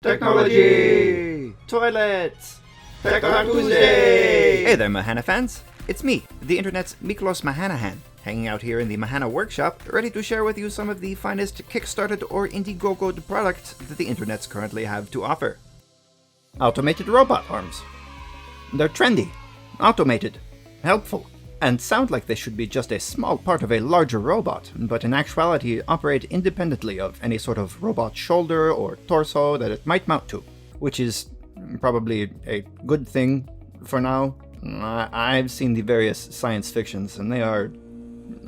Technology! Toilets! Tech Talk Tuesday! Hey there, Mahana fans! It's me, the internet's Miklos Mahanahan, hanging out here in the Mahana workshop, ready to share with you some of the finest Kickstarted or Indiegogo'ed products that the internets currently have to offer. Automated robot arms. They're trendy, automated, helpful, and sound like they should be just a small part of a larger robot, but in actuality operate independently of any sort of robot shoulder or torso that it might mount to, which is probably a good thing for now. I've seen the various science fictions, and they are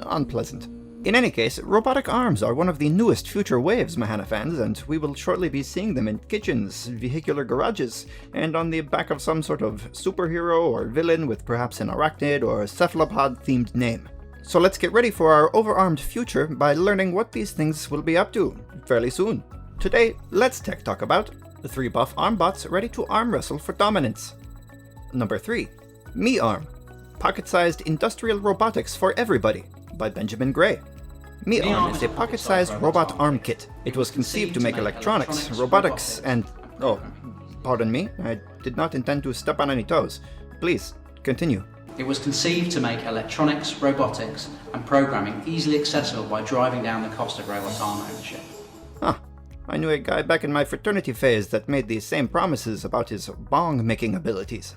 unpleasant. In any case, robotic arms are one of the newest future waves, Mahana fans, and we will shortly be seeing them in kitchens, vehicular garages, and on the back of some sort of superhero or villain with perhaps an arachnid or cephalopod-themed name. So let's get ready for our overarmed future by learning what these things will be up to fairly soon. Today, let's tech talk about the 3 buff Armbots ready to arm wrestle for dominance. Number 3. MeArm, pocket-sized industrial robotics for everybody, by Benjamin Gray. MeArm is a pocket-sized robot arm kit. It was conceived to make electronics, robotics, and... Oh, pardon me, I did not intend to step on any toes. Please, continue. It was conceived to make electronics, robotics, and programming easily accessible by driving down the cost of robot arm ownership. Huh. I knew a guy back in my fraternity phase that made the same promises about his bong-making abilities.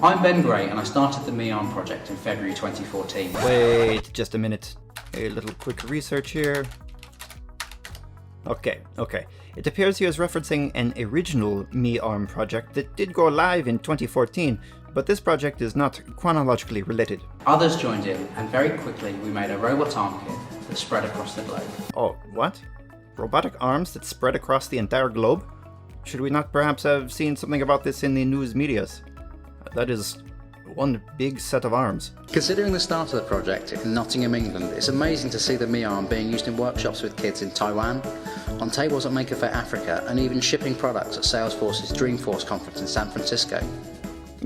I'm Ben Gray, and I started the MeArm project in February 2014. Wait just a minute. A little quick research here. Okay. It appears he was referencing an original MeArm project that did go live in 2014, but this project is not chronologically related. Others joined in, and very quickly we made a robot arm kit that spread across the globe. Oh, what? Robotic arms that spread across the entire globe? Should we not perhaps have seen something about this in the news medias? That is one big set of arms. Considering the start of the project in Nottingham, England, it's amazing to see the MeArm being used in workshops with kids in Taiwan, on tables at Maker Faire Africa, and even shipping products at Salesforce's Dreamforce conference in San Francisco.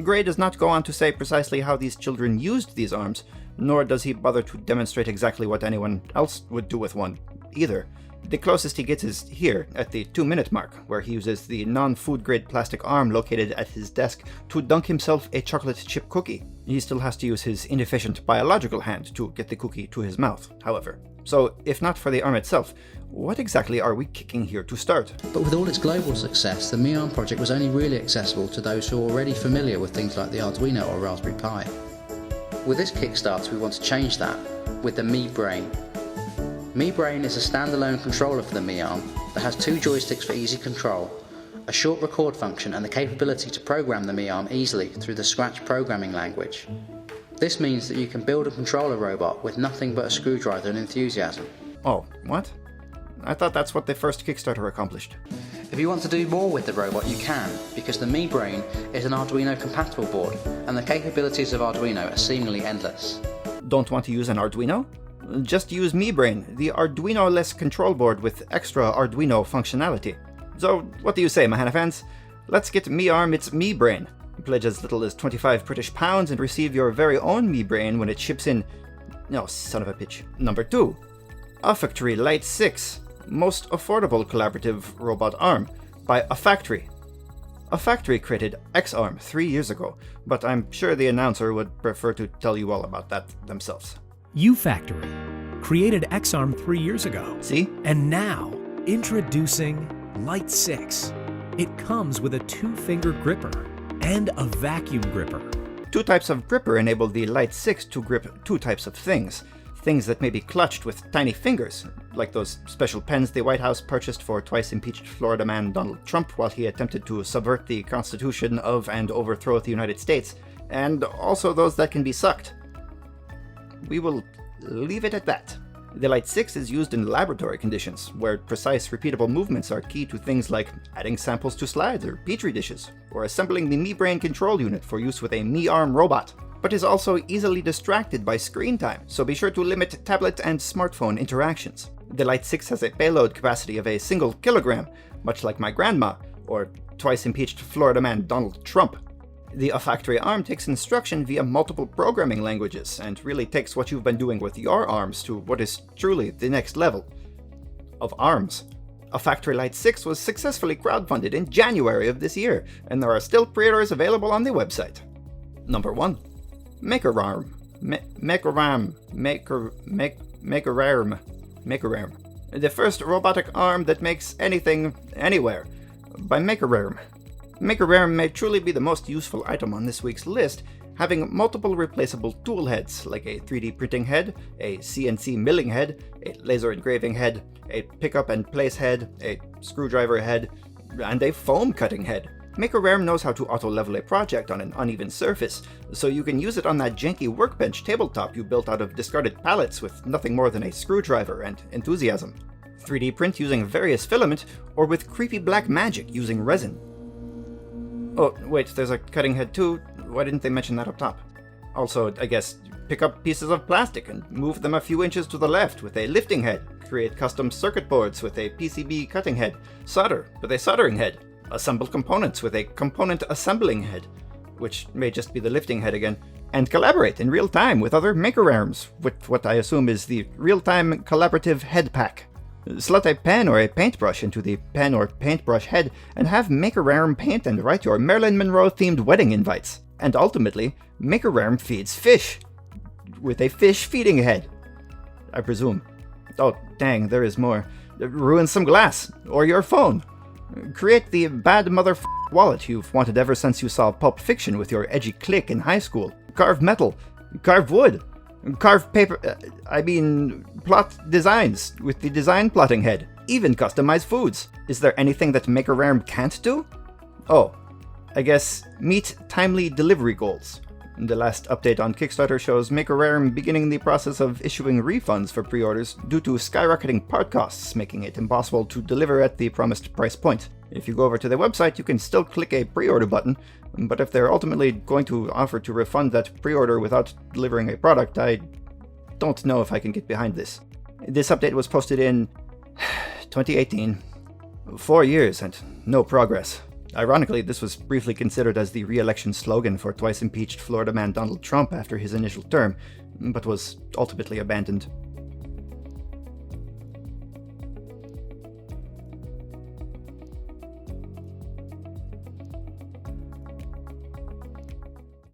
Gray does not go on to say precisely how these children used these arms, nor does he bother to demonstrate exactly what anyone else would do with one, either. The closest he gets is here, at the 2-minute mark, where he uses the non-food grade plastic arm located at his desk to dunk himself a chocolate chip cookie. He still has to use his inefficient biological hand to get the cookie to his mouth, however. So, if not for the arm itself, what exactly are we kicking here to start? But with all its global success, the MeArm project was only really accessible to those who are already familiar with things like the Arduino or Raspberry Pi. With this Kickstarter, we want to change that with the MeBrain. MeBrain is a standalone controller for the MeArm that has 2 joysticks for easy control, a short record function, and the capability to program the MeArm easily through the Scratch programming language. This means that you can build and control a robot with nothing but a screwdriver and enthusiasm. Oh, what? I thought that's what the first Kickstarter accomplished. If you want to do more with the robot, you can, because the MeBrain is an Arduino compatible board, and the capabilities of Arduino are seemingly endless. Don't want to use an Arduino? Just use MeBrain, the Arduino-less control board with extra Arduino functionality. So, what do you say, Mahana fans? Let's get MeArm its MeBrain. Pledge as little as 25 British pounds and receive your very own MeBrain when it ships in... No, son of a bitch. Number 2. Affectory Light 6. Most affordable collaborative robot arm, by Affectory. Affectory created X-Arm 3 years ago, but I'm sure the announcer would prefer to tell you all about that themselves. Affectory created X-Arm 3 years ago. See? And now, introducing Light 6. It comes with a 2-finger gripper and a vacuum gripper. 2 types of gripper enable the Light 6 to grip 2 types of things. Things that may be clutched with tiny fingers, like those special pens the White House purchased for twice-impeached Florida man Donald Trump while he attempted to subvert the Constitution of and overthrow the United States, and also those that can be sucked. We will leave it at that. The Light 6 is used in laboratory conditions, where precise, repeatable movements are key to things like adding samples to slides or petri dishes, or assembling the MeBrain control unit for use with a MeArm robot, but is also easily distracted by screen time, so be sure to limit tablet and smartphone interactions. The Light 6 has a payload capacity of a single kilogram, much like my grandma, or twice-impeached Florida man Donald Trump. The Affectory arm takes instruction via multiple programming languages, and really takes what you've been doing with your arms to what is truly the next level of arms. Affectory Light 6 was successfully crowdfunded in January of this year, and there are still pre-orders available on the website. Number 1. Makerarm MacroRam. The first robotic arm that makes anything, anywhere. By Makerarm. Makerarm may truly be the most useful item on this week's list, having multiple replaceable tool heads like a 3D printing head, a CNC milling head, a laser engraving head, a pick-up and place head, a screwdriver head, and a foam cutting head. Makerarm knows how to auto-level a project on an uneven surface, so you can use it on that janky workbench tabletop you built out of discarded pallets with nothing more than a screwdriver and enthusiasm. 3D print using various filament, or with creepy black magic using resin. Oh, wait, there's a cutting head too. Why didn't they mention that up top? Also, I guess, pick up pieces of plastic and move them a few inches to the left with a lifting head. Create custom circuit boards with a PCB cutting head. Solder with a soldering head. Assemble components with a component assembling head, which may just be the lifting head again. And collaborate in real time with other Makerarms, with what I assume is the real-time collaborative head pack. Slot a pen or a paintbrush into the pen or paintbrush head and have Makerarm paint and write your Marilyn Monroe-themed wedding invites. And ultimately, Makerarm feeds fish, with a fish feeding head, I presume. Oh, dang, there is more. Ruin some glass, or your phone. Create the bad wallet you've wanted ever since you saw Pulp Fiction with your edgy clique in high school. Carve metal, carve wood, carve paper, plot designs with the design plotting head. Even customize foods. Is there anything that Makerarm can't do? Oh, I guess meet timely delivery goals. The last update on Kickstarter shows Makerarm beginning the process of issuing refunds for pre-orders due to skyrocketing part costs, making it impossible to deliver at the promised price point. If you go over to the website, you can still click a pre-order button, but if they're ultimately going to offer to refund that pre-order without delivering a product, I don't know if I can get behind this. This update was posted in 2018. 4 years and no progress. Ironically, this was briefly considered as the re-election slogan for twice-impeached Florida man Donald Trump after his initial term, but was ultimately abandoned.